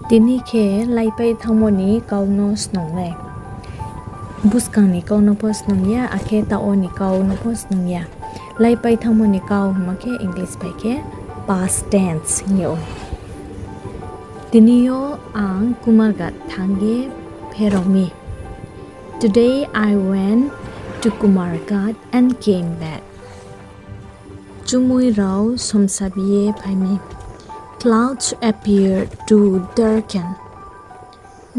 ทีนี้เคไล่ไปทั้งหมดนี้เกาโนสนองเลยบุสกังนี่เกาโนพอสนองยาอาเคตาโอนี่เกาโนพอสนองยาไล่ไปทั้งหมดนี้เกามาเคอังกฤษไปเค past tense เหี่ยวทีนี้โยอังกุมารกัดทางเกเพรอมี Today I went to Kumargat and came back จุมวยเราสมสบีเยไปมี Clouds appeared to darken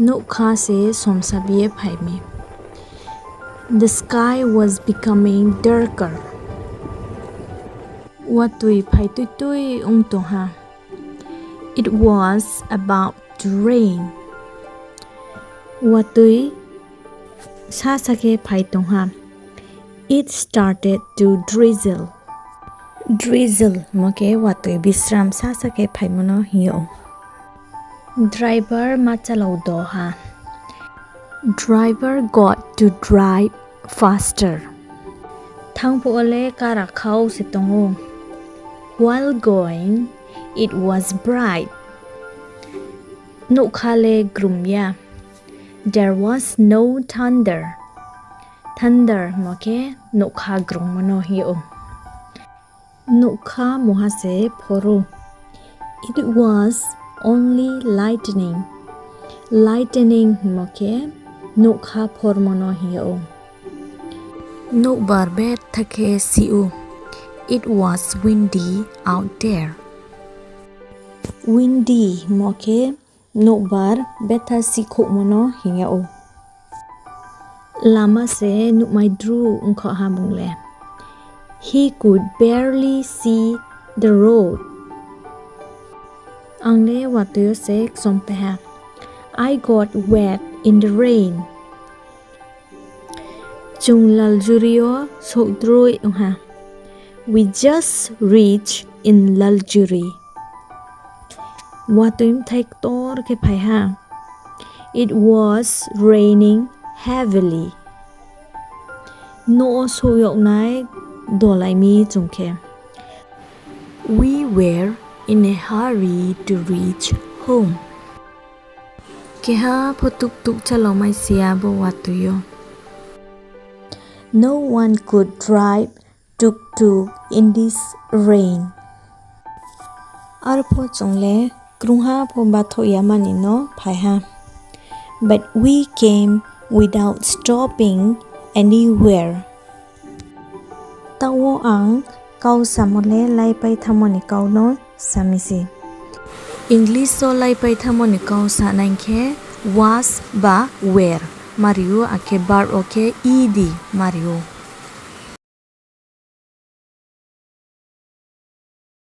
นุคาเซสมสบีเยไปมี The sky was becoming darker ว่าตุยไปตุยตงฮะ It was about to rain ว่าตุยชาสะเกไปตงฮะ It started to drizzle มาเกว่าตุยบิสรามชาสะเกไปมโนเหี่ยว Driver มาจะลาวดอฮะ Driver got to drive faster ทั้งผู้เล่การะเข้าสิตงง While going it was bright นุคาเลกรุมยา There was no thunder มาเกนุคากรุมมโนเหี่ยวนุคามุฮาเซพอรู It was only lightning มาเกนุคาพอรมโนเหี่ยวนุบาร์เบตทะเคซิอู It was windy out there windy มาเกนุบาร์เบตทะซิคุมโนเหี่ยวลามาเซนุไมดรูขอหาบุงเลHe could barely see the road อังเลว่าตัวเซกสมไปฮะ I got wet in the rain จุงลัลจูริโอสุดรุยฮะ We just reached in luxury ว่าตัวไทยตัวแค่ไปฮะ It was raining heavily โนสุยกนายโดไลมีจงเค We were in a hurry to reach home เคฮะพอตุกจะลงไม่เสียบวัตุโย No one could drive tuk-tuk in this rain อาร์พอจงเลกรุงฮาพอบาทยามันอินโนไปฮะ But we came without stopping anywhereตาวอังเกาสามเลไล่ไปทำมันเกาโนสามิซีอังกฤษโซไล่ไปทำมันเกาสานังเค was บะ where มาริโออาเคบาร์โอเค ed มาริโอ